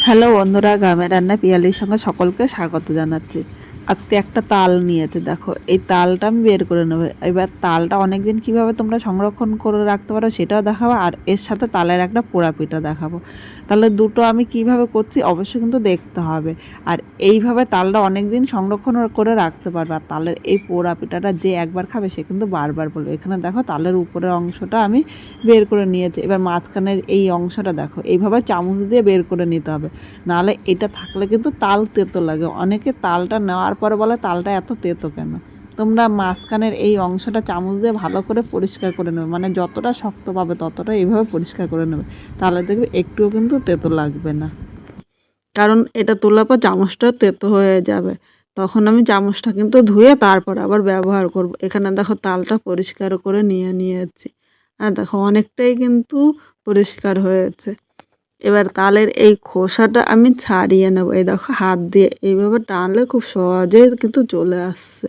Hello বন্ধুরা, গ্রামের রান্না পিয়ালির সঙ্গে সকলকে স্বাগত জানাচ্ছি। আজকে একটা তাল নিয়েছে, দেখো এই তালটা আমি বের করে নেবো। এবার তালটা অনেকদিন কিভাবে তোমরা সংরক্ষণ করে রাখতে পারো সেটাও দেখাবো, আর এর সাথে তালের একটা পোড়া পিঠা দেখাবো। তাহলে দুটো আমি কিভাবে করছি অবশ্যই কিন্তু দেখতে হবে। আর এইভাবে তালটা অনেকদিন সংরক্ষণ করে রাখতে পারবে। আর তালের এই পোড়া পিঠাটা যে একবার খাবে সে কিন্তু বারবার বলবে। এখানে দেখো তালের উপরের অংশটা আমি বের করে নিয়েছি। এবার মাঝখানের এই অংশটা দেখো এইভাবে চামচ দিয়ে বের করে নিতে হবে, নাহলে এটা থাকলে কিন্তু তাল তেতো লাগে। অনেকে তালটা নেওয়ার পরে বলে তালটা এত তেতো কেন। তোমরা মাঝখানের এই অংশটা চামচ দিয়ে ভালো করে পরিষ্কার করে নেবে, মানে যতটা শক্ত পাবে ততটা এইভাবে পরিষ্কার করে নেবে, তাহলে দেখবে একটুও কিন্তু তেতো লাগবে না। কারণ এটা তোলার পর চামচটা তেতো হয়ে যাবে, তখন আমি চামচটা কিন্তু ধুয়ে তারপর আবার ব্যবহার করব। এখানে দেখো তালটা পরিষ্কার করে নিয়েছি, আর দেখো অনেকটাই কিন্তু পরিষ্কার হয়েছে। এবার তালের এই খোসাটা আমি ছাড়িয়ে নেব। এই দেখো হাত দিয়ে এইভাবে টানলে খুব সহজেই কিন্তু চলে আসছে।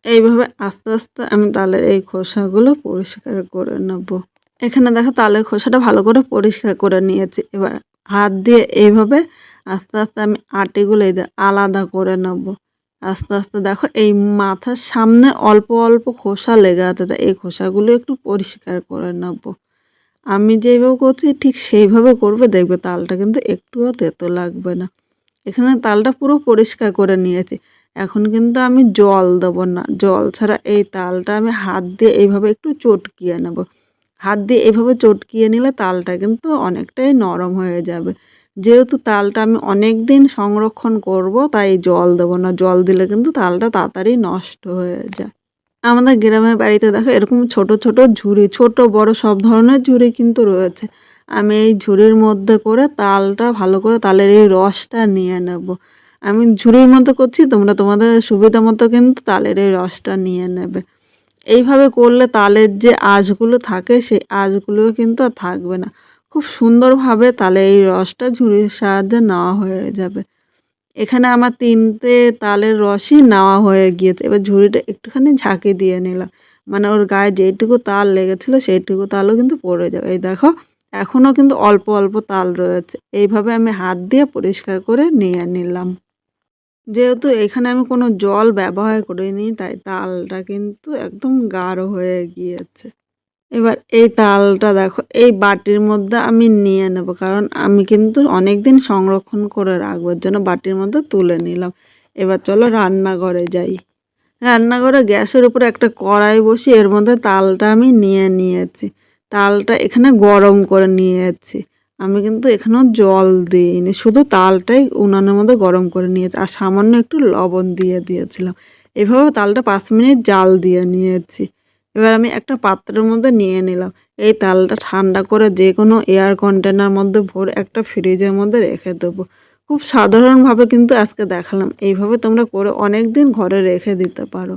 এইভাবে আস্তে আস্তে আমি তালের এই খোসাগুলো পরিষ্কার করে নেব। এখানে দেখো তালের খোসাটা ভালো করে পরিষ্কার করে নিয়েছি। এবার হাত দিয়ে এইভাবে আস্তে আস্তে আমি আটিগুলো এই আলাদা করে নেব। আস্তে আস্তে দেখো এই মাথার সামনে অল্প অল্প খোসা লেগে আছে, এই খোসাগুলো একটু পরিষ্কার করে নেব। আমি যেইভাবে করছি ঠিক সেইভাবে করবে, দেখবে তালটা কিন্তু একটুও তেতো লাগবে না। এখানে তালটা পুরো পরিষ্কার করে নিয়েছি। এখন কিন্তু আমি জল দেবো না, জল ছাড়া এই তালটা আমি হাত দিয়ে এইভাবে একটু চটকিয়ে নেব। হাত দিয়ে এইভাবে চটকিয়ে নিলে তালটা কিন্তু অনেকটাই নরম হয়ে যাবে। যেহেতু তালটা আমি অনেক দিন সংরক্ষণ করব, তাই জল দেবো না। জল দিলে কিন্তু তালটা তাড়াতাড়ি নষ্ট হয়ে যায়। আমাদের গ্রামের বাড়িতে দেখো এরকম ছোট ছোট ঝুড়ি, ছোট বড় সব ধরনের ঝুড়ি কিন্তু রয়েছে। আমি এই ঝুড়ির মধ্যে করে তালটা ভালো করে তালের এই রসটা নিয়ে নেব। আমি ঝুড়ির মধ্যে করছি, তোমরা তোমাদের সুবিধা মতো কিন্তু তালের এই রসটা নিয়ে নেবে। এইভাবে করলে তালের যে আঁশগুলো থাকে সেই আঁশগুলোও কিন্তু আর থাকবে না। খুব সুন্দরভাবে তালে এই রসটা ঝুড়ির সাহায্যে নেওয়া হয়ে যাবে। এখানে আমার 3টে তালের রসই নেওয়া হয়ে গিয়েছে। এবার ঝুড়িটা একটুখানি ঝাঁকি দিয়ে নিলাম, মানে ওর গায়ে যেইটুকু তাল লেগেছিলো সেইটুকু তালও কিন্তু পড়ে যাবে। এই দেখো এখনও কিন্তু অল্প অল্প তাল রয়েছে। এইভাবে আমি হাত দিয়ে পরিষ্কার করে নিয়ে নিলাম। যেহেতু এখানে আমি কোনো জল ব্যবহার করিনি, তাই তালটা কিন্তু একদম গাঢ় হয়ে গিয়েছে। এবার এই তালটা দেখো এই বাটির মধ্যে আমি নিয়ে নেব, কারণ আমি কিন্তু অনেক দিন সংরক্ষণ করে রাখবো, এর জন্য বাটির মধ্যে তুলে নিলাম। এবার চলো রান্নাঘরে যাই। রান্নাঘরে গ্যাসের উপরে একটা কড়াই বসিয়ে এর মধ্যে তালটা আমি নিয়ে নিয়েছি। তালটা এখানে গরম করে নিয়েছি। আমি কিন্তু এখানেও জল দিইনি, শুধু তালটাই উনানের মধ্যে গরম করে নিয়েছি, আর সামান্য একটু লবণ দিয়ে দিয়েছিলাম। এভাবে তালটা 5 মিনিট জাল দিয়ে নিয়েছি। এবার আমি একটা পাত্রের মধ্যে নিয়ে নিলাম। এই তালটা ঠান্ডা করে যে কোনো এয়ার কন্টেনার মধ্যে ভরে একটা ফ্রিজের মধ্যে রেখে দেবো। খুব সাধারণভাবে কিন্তু আজকে দেখালাম, এইভাবে তোমরা করে অনেক দিন ঘরে রেখে দিতে পারো।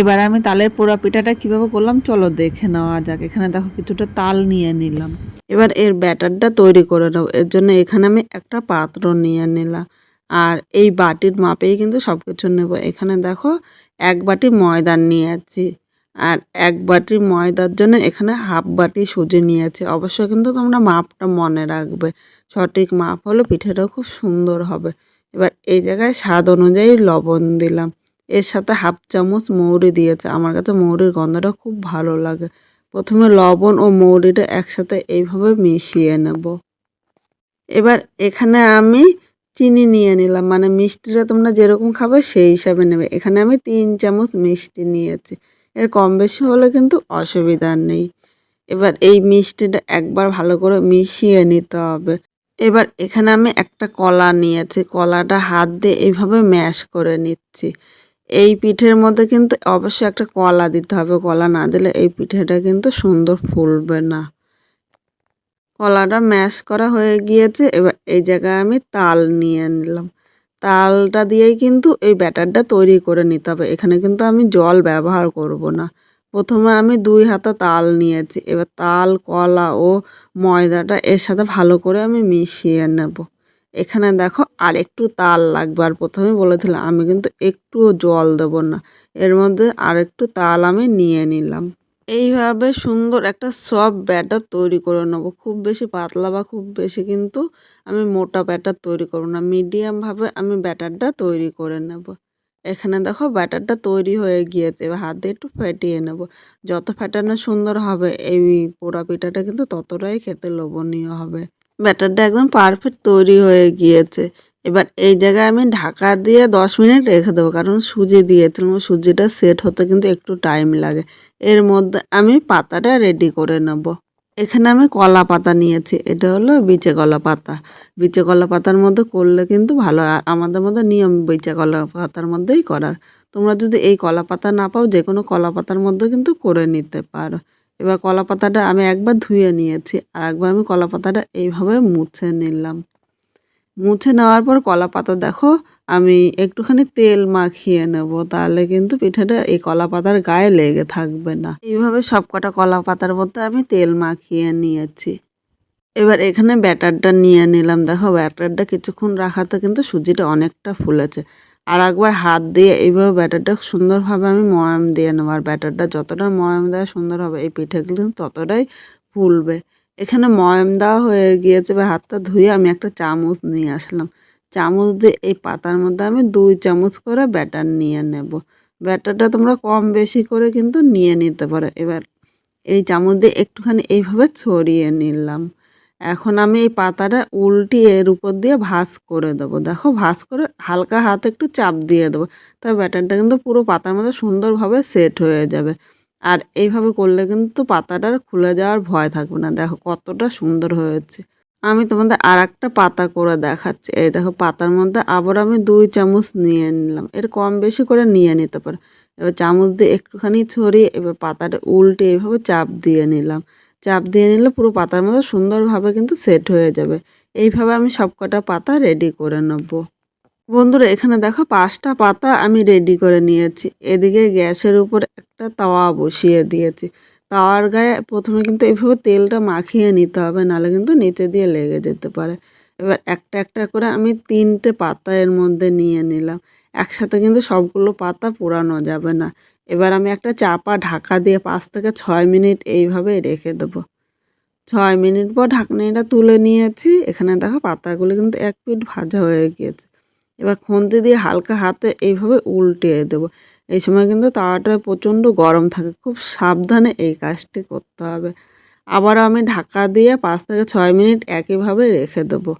এবার আমি তালের পোড়া পিঠাটা কিভাবে করলাম চলো দেখে নেওয়া যাক। এখানে দেখো কিছুটা তাল নিয়ে নিলাম। এবার এর ব্যাটারটা তৈরি করে নেব। এর জন্য এখানে আমি একটা পাত্র নিয়ে নিলাম, আর এই বাটির মাপেই কিন্তু সব কিছু নেব। এখানে দেখো 1 বাটি ময়দা নিয়েছি, আর 1 বাটি ময়দার জন্য এখানে হাফ বাটি সুজি নিয়েছি। অবশ্যই কিন্তু তোমরা মাপটা মনে রাখবে, সঠিক মাপ হলে পিঠাটা খুব সুন্দর হবে। এবার এই জায়গায় স্বাদ অনুযায়ী লবণ দিলাম। এর সাথে হাফ চামচ মৌরি দিয়েছে, আমার কাছে মৌরির গন্ধটা খুব ভালো লাগে। প্রথমে লবণ ও মৌরিটা একসাথে এইভাবে মিশিয়ে নেব। এবার এখানে আমি চিনি নিয়ে নিলাম, মানে মিষ্টিটা তোমরা যেরকম খাবে সেই হিসাবে নেবে। এখানে আমি 3 চামচ মিষ্টি নিয়েছি, এর কম বেশি হলে কিন্তু অসুবিধা নেই। এবার এই মিষ্টিটা একবার ভালো করে মিশিয়ে নিতে হবে। এবার এখানে আমি একটা কলা নিয়েছি, কলাটা হাত দিয়ে এইভাবে ম্যাশ করে নিচ্ছি। এই পিঠের মধ্যে কিন্তু অবশ্যই একটা কলা দিতে হবে, কলা না দিলে এই পিঠেটা কিন্তু সুন্দর ফুলবে না। কলাটা ম্যাশ করা হয়ে গিয়েছে। এবার এই জায়গায় আমি তাল নিয়ে নিলাম। তালটা দিয়েই কিন্তু এই ব্যাটারটা তৈরি করে নিতে হবে। এখানে কিন্তু আমি জল ব্যবহার করব না। প্রথমে আমি 2 হাতা তাল নিয়েছি। এবার তাল, কলা ও ময়দাটা এর সাথে ভালো করে আমি মিশিয়ে নেব। এখানে দেখো আর একটু তাল লাগবে, আর প্রথমে বলেছিলাম আমি কিন্তু একটুও জল দেব না। এর মধ্যে আর একটু তাল আমি নিয়ে নিলাম। এইভাবে সুন্দর একটা সফট ব্যাটার তৈরি করে নেব। খুব বেশি পাতলা বা খুব বেশি কিন্তু আমি মোটা ব্যাটার তৈরি করব না। মিডিয়ামভাবে আমি ব্যাটারটা তৈরি করে নেব। এখানে দেখো ব্যাটারটা তৈরি হয়ে গিয়েছে। এবার হাত দিয়ে একটু ফেটিয়ে নেব। যত ফেটানো সুন্দর হবে এই পোড়া পিঠাটা কিন্তু ততটাই খেতে লোভনীয় হবে। ব্যাটারটা একদম পারফেক্ট তৈরি হয়ে গিয়েছে। এবার এই জায়গায় আমি ঢাকা দিয়ে 10 মিনিট রেখে দেবো, কারণ সুজি দিয়েছিলাম, সুজিটা সেট হতে কিন্তু একটু টাইম লাগে। এর মধ্যে আমি পাতাটা রেডি করে নেব। এখানে আমি কলা পাতা নিয়েছি, এটা হলো বিচে কলা পাতা। বিচে কলা পাতার মধ্যে করলে কিন্তু ভালো। আর আমাদের মধ্যে নিয়ম বিচে কলা পাতার মধ্যেই করার। তোমরা যদি এই কলা পাতা না পাও, যে কোনো কলা পাতার মধ্যে কিন্তু করে নিতে পারো। এবার কলা পাতাটা আমি একবার ধুয়ে নিয়েছি, আর একবার আমি কলা পাতাটা এইভাবে মুছে নিলাম। মুছে নেওয়ার পর কলা পাতা দেখো আমি একটুখানি তেল মাখিয়ে নেব, তাহলে কিন্তু পিঠাটা এই কলা পাতার গায়ে লেগে থাকবে না। এইভাবে সব কটা কলা পাতার মধ্যে আমি তেল মাখিয়ে নিয়েছি। এবার এখানে ব্যাটারটা নিয়ে নিলাম। দেখো ব্যাটারটা কিছুক্ষণ রাখাতে কিন্তু সুজিটা অনেকটা ফুলেছে। আর একবার হাত দিয়ে এইভাবে ব্যাটারটা সুন্দরভাবে আমি ময়াম দিয়ে নেবো। আর ব্যাটারটা যতটা ময়াম দেওয়া সুন্দর হবে এই পিঠাগুলো কিন্তু ততটাই ফুলবে। এখানে ময়াম দেওয়া হয়ে গিয়েছে। এবার হাতটা ধুয়ে আমি একটা চামচ নিয়ে আসলাম। চামচ দিয়ে এই পাতার মধ্যে আমি 2 চামচ করে ব্যাটার নিয়ে নেব। ব্যাটারটা তোমরা কম বেশি করে কিন্তু নিয়ে নিতে পারো। এবার এই চামচ দিয়ে একটুখানি এইভাবে ছড়িয়ে নিলাম। এখন আমি এই পাতাটা উল্টিয়ে এর উপর দিয়ে ভাঁজ করে দেবো। দেখো ভাঁজ করে হালকা হাতে একটু চাপ দিয়ে দেবো। তবে ব্যাটারটা কিন্তু পুরো পাতার মধ্যে সুন্দরভাবে সেট হয়ে যাবে। আর এইভাবে করলে কিন্তু পাতাটার খুলে যাওয়ার ভয় থাকবে না। দেখো কতটা সুন্দর হয়েছে। আমি তোমাদের আর একটা পাতা করে দেখাচ্ছি। এই দেখো পাতার মধ্যে আবার আমি 2 চামচ নিয়ে নিলাম। এর কম বেশি করে নিয়ে নিতে পারো। এবার চামচ দিয়ে একটুখানি ছড়িয়ে এবার পাতাটা উল্টে এইভাবে চাপ দিয়ে নিলাম। চাপ দিয়ে নিলে পুরো পাতার মধ্যে সুন্দরভাবে কিন্তু সেট হয়ে যাবে। এইভাবে আমি সবকটা পাতা রেডি করে নেব। বন্ধুরা এখানে দেখো 5টা পাতা আমি রেডি করে নিয়েছি। এদিকে গ্যাসের উপর একটা তাওয়া বসিয়ে দিয়েছি। তাওয়ার গায়ে প্রথমে কিন্তু এইভাবে তেলটা মাখিয়ে নিতে হবে, নাহলে কিন্তু নিচে দিয়ে লেগে যেতে পারে। এবার একটা একটা করে আমি 3টে পাতা এর মধ্যে নিয়ে নিলাম। একসাথে কিন্তু সবগুলো পাতা পোড়ানো যাবে না। এবার আমি একটা চাপা ঢাকা দিয়ে 5 থেকে 6 মিনিট এইভাবে রেখে দেবো। 6 মিনিট পর ঢাকনিটা তুলে নিয়েছি। এখানে দেখো পাতাগুলো কিন্তু 1 পিঠ ভাজা হয়ে গিয়েছে। এবার খুন্তি দিয়ে হালকা হাতে এইভাবে উল্টে দেবো। এই সময় কিন্তু তাওয়াটা প্রচণ্ড গরম থাকে, খুব সাবধানে এই কাজটি করতে হবে। আবার আমি ঢাকা দিয়ে 5 থেকে 6 মিনিট একইভাবে রেখে দেবো।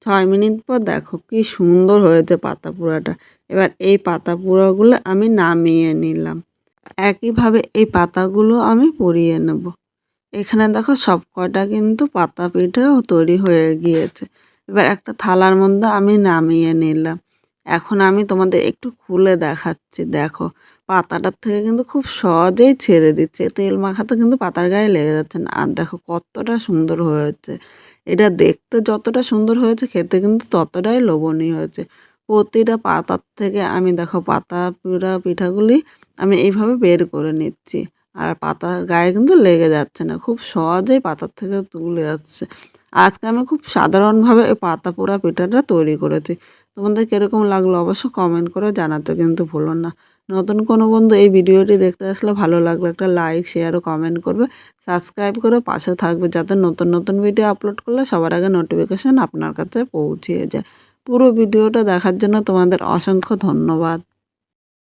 6 মিনিট পর দেখো কি সুন্দর হয়েছে পাতা পোড়াটা। এবার এই পাতা পোড়াগুলো আমি নামিয়ে নিলাম। একইভাবে এই পাতাগুলো আমি পুড়িয়ে নেব। এখানে দেখো সব কটা কিন্তু পাতা পিঠাও তৈরি হয়ে গিয়েছে। এবার একটা থালার মধ্যে আমি নামিয়ে নিলাম। এখন আমি তোমাদের একটু খুলে দেখাচ্ছি। দেখো পাতাটার থেকে কিন্তু খুব সহজেই ছেড়ে দিচ্ছে। তেল মাখাতে কিন্তু পাতার গায়ে লেগে যাচ্ছে না। আর দেখো কতটা সুন্দর হয়েছে। এটা দেখতে যতটা সুন্দর হয়েছে খেতে কিন্তু ততটাই লোভনীয় হয়েছে। প্রতিটা পাতার থেকে আমি দেখো পাতা পোড়া পিঠাগুলি আমি এইভাবে বের করে নিচ্ছি। আর পাতার গায়ে কিন্তু লেগে যাচ্ছে না, খুব সহজেই পাতার থেকে তুলে যাচ্ছে। আজকে আমি খুব সাধারণভাবে এই পাতা পোড়া পিঠাটা তৈরি করেছি। তোমাদের কীরকম লাগলো অবশ্য কমেন্ট করে জানাতে কিন্তু ভুলো না। নতুন কোনো বন্ধু এই ভিডিওটি দেখতে আসলে ভালো লাগলে একটা লাইক শেয়ার ও কমেন্ট করবে। সাবস্ক্রাইব করে পাশে থাকবে, যাতে নতুন নতুন ভিডিও আপলোড করলে সবার আগে নোটিফিকেশান আপনার কাছে পৌঁছিয়ে যায়। পুরো ভিডিওটা দেখার জন্য তোমাদের অসংখ্য ধন্যবাদ।